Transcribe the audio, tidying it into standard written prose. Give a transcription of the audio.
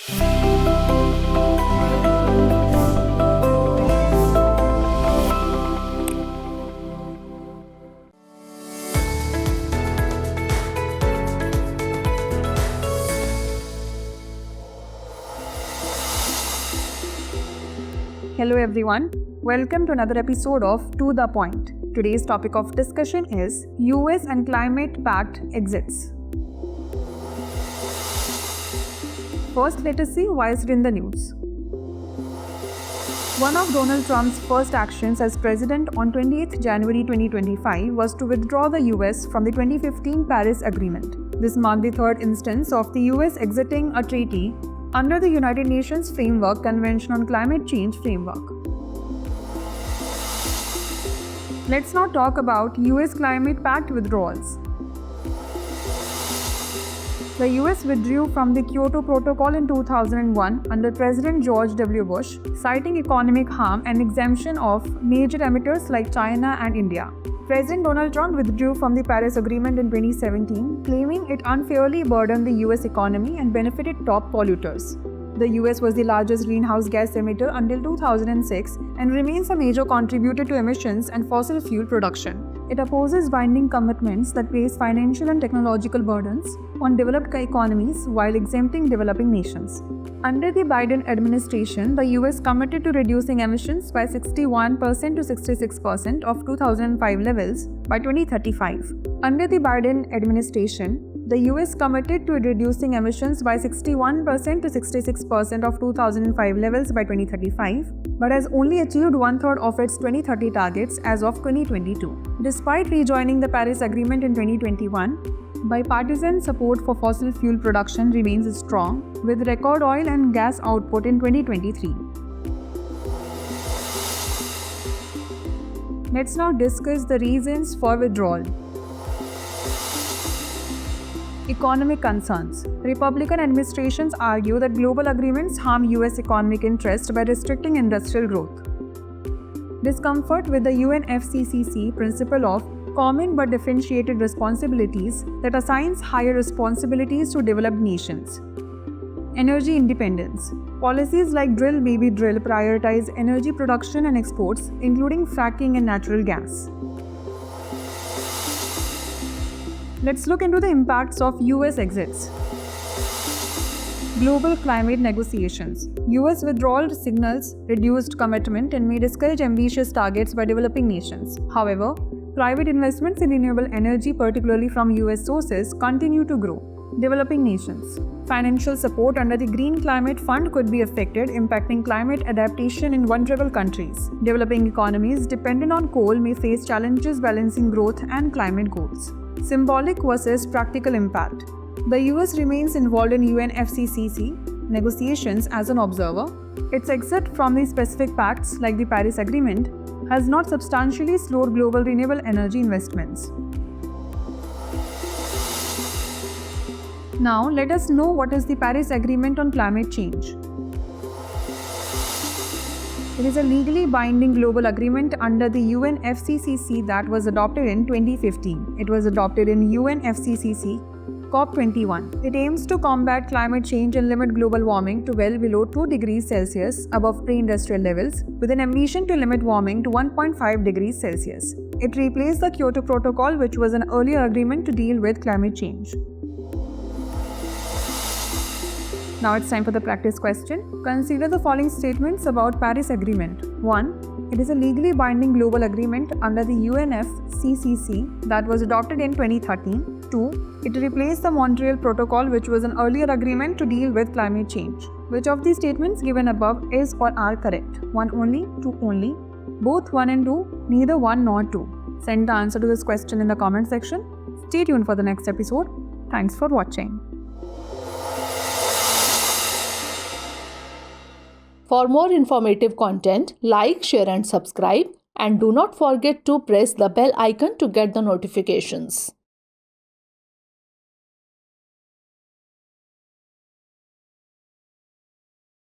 Hello everyone, welcome to another episode of To The Point. Today's topic of discussion is US and Climate Pact exits. First, let us see why is it in the news. One of Donald Trump's first actions as president on 28th January 2025 was to withdraw the US from the 2015 Paris Agreement. This marked the third instance of the US exiting a treaty under the United Nations Framework Convention on Climate Change Framework. Let's now talk about US Climate Pact withdrawals. The US withdrew from the Kyoto Protocol in 2001 under President George W. Bush, citing economic harm and exemption of major emitters like China and India. President Donald Trump withdrew from the Paris Agreement in 2017, claiming it unfairly burdened the US economy and benefited top polluters. The US was the largest greenhouse gas emitter until 2006 and remains a major contributor to emissions and fossil fuel production. It opposes binding commitments that place financial and technological burdens on developed economies while exempting developing nations. Under the Biden administration, the US committed to reducing emissions by 61% to 66% of 2005 levels by 2035. Under the Biden administration, the US committed to reducing emissions by 61% to 66% of 2005 levels by 2035, but has only achieved one-third of its 2030 targets as of 2022. Despite rejoining the Paris Agreement in 2021, bipartisan support for fossil fuel production remains strong, with record oil and gas output in 2023. Let's now discuss the reasons for withdrawal. Economic concerns. Republican administrations argue that global agreements harm US economic interests by restricting industrial growth. Discomfort with the UNFCCC principle of common but differentiated responsibilities that assigns higher responsibilities to developed nations. Energy independence. Policies like Drill Baby Drill prioritize energy production and exports, including fracking and natural gas. Let's look into the impacts of US exits. Global climate negotiations. US withdrawal signals reduced commitment and may discourage ambitious targets by developing nations. However, private investments in renewable energy, particularly from US sources, continue to grow. Developing nations. Financial support under the Green Climate Fund could be affected, impacting climate adaptation in vulnerable countries. Developing economies dependent on coal may face challenges balancing growth and climate goals. Symbolic versus practical impact. The US remains involved in UNFCCC negotiations as an observer. Its exit from the specific pacts like the Paris Agreement has not substantially slowed global renewable energy investments. Now, let us know what is the Paris Agreement on Climate Change. It is a legally binding global agreement under the UNFCCC that was adopted in 2015. It was adopted in UNFCCC COP21. It aims to combat climate change and limit global warming to well below 2 degrees Celsius above pre-industrial levels, with an ambition to limit warming to 1.5 degrees Celsius. It replaced the Kyoto Protocol, which was an earlier agreement to deal with climate change. Now it's time for the practice question. Consider the following statements about Paris Agreement. 1. It is a legally binding global agreement under the UNFCCC that was adopted in 2013. 2. It replaced the Montreal Protocol, which was an earlier agreement to deal with climate change. Which of these statements given above is or are correct? 1 only, 2 only, both 1 and 2, neither 1 nor 2. Send the answer to this question in the comment section. Stay tuned for the next episode. Thanks for watching. For more informative content, like, share and subscribe, and do not forget to press the bell icon to get the notifications.